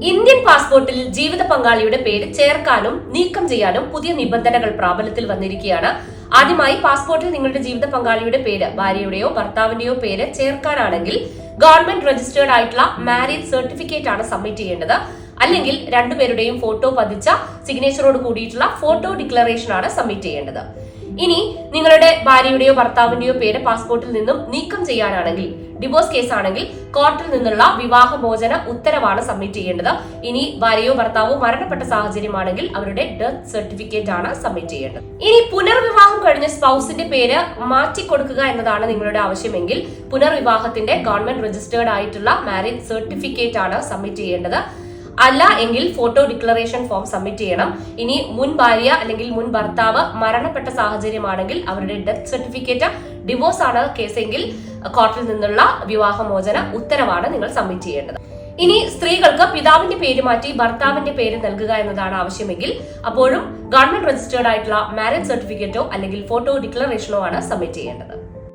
Indian പാസ്പോർട്ടിൽ ജീവിത പങ്കാളിയുടെ പേര് ചേർക്കാനും നീക്കം ചെയ്യാനും പുതിയ നിബന്ധനകൾ പ്രാബല്യത്തിൽ വന്നിരിക്കുകയാണ്. ആദ്യമായി പാസ്പോർട്ടിൽ നിങ്ങളുടെ ജീവിത പങ്കാളിയുടെ പേര്, ഭാര്യയുടെയോ ഭർത്താവിന്റെയോ പേര് ചേർക്കാനാണെങ്കിൽ ഗവൺമെന്റ് രജിസ്റ്റേർഡ് ആയിട്ടുള്ള മാരേജ് സർട്ടിഫിക്കറ്റ് ആണ് സബ്മിറ്റ് ചെയ്യേണ്ടത്. അല്ലെങ്കിൽ രണ്ടുപേരുടെയും ഫോട്ടോ പതിച്ച സിഗ്നേച്ചറോട് കൂടിയിട്ടുള്ള ഫോട്ടോ ഡിക്ലറേഷൻ ആണ് സബ്മിറ്റ് ചെയ്യേണ്ടത്. ഇനി നിങ്ങളുടെ ഭാര്യയുടെയോ ഭർത്താവിന്റെയോ പേര് പാസ്പോർട്ടിൽ നിന്നും നീക്കം ചെയ്യാനാണെങ്കിൽ, ഡിവോഴ്സ് കേസ് ആണെങ്കിൽ കോർട്ടിൽ നിന്നുള്ള വിവാഹമോചന ഉത്തരവാണ് സബ്മിറ്റ് ചെയ്യേണ്ടത്. ഇനി ഭാര്യയോ ഭർത്താവോ മരണപ്പെട്ട സാഹചര്യമാണെങ്കിൽ അവരുടെ ഡെത്ത് സർട്ടിഫിക്കറ്റ് ആണ് സബ്മിറ്റ് ചെയ്യേണ്ടത്. ഇനി പുനർവിവാഹം കഴിഞ്ഞ സ്പൗസിന്റെ പേര് മാറ്റിക്കൊടുക്കുക എന്നതാണ് നിങ്ങളുടെ ആവശ്യമെങ്കിൽ പുനർവിവാഹത്തിന്റെ ഗവൺമെന്റ് രജിസ്റ്റേർഡ് ആയിട്ടുള്ള മാരേജ് സർട്ടിഫിക്കറ്റ് ആണ് സബ്മിറ്റ് ചെയ്യേണ്ടത്. അല്ല എങ്കിൽ ഫോട്ടോ ഡിക്ലറേഷൻ ഫോം സബ്മിറ്റ് ചെയ്യണം. ഇനി മുൻ ഭാര്യ അല്ലെങ്കിൽ മുൻ ഭർത്താവ് മരണപ്പെട്ട സാഹചര്യമാണെങ്കിൽ അവരുടെ ഡെത്ത് സർട്ടിഫിക്കറ്റ്, ഡിവോഴ്സ് ആണ് കേസെങ്കിൽ കോർട്ടിൽ നിന്നുള്ള വിവാഹമോചന ഉത്തരവാണ് നിങ്ങൾ സബ്മിറ്റ് ചെയ്യേണ്ടത്. ഇനി സ്ത്രീകൾക്ക് പിതാവിന്റെ പേര് മാറ്റി ഭർത്താവിന്റെ പേര് നൽകുക എന്നതാണ് ആവശ്യമെങ്കിൽ അപ്പോഴും ഗവൺമെന്റ് രജിസ്റ്റേർഡ് ആയിട്ടുള്ള മാരേജ് സർട്ടിഫിക്കറ്റോ അല്ലെങ്കിൽ ഫോട്ടോ ഡിക്ലറേഷനോ ആണ് സബ്മിറ്റ് ചെയ്യേണ്ടത്.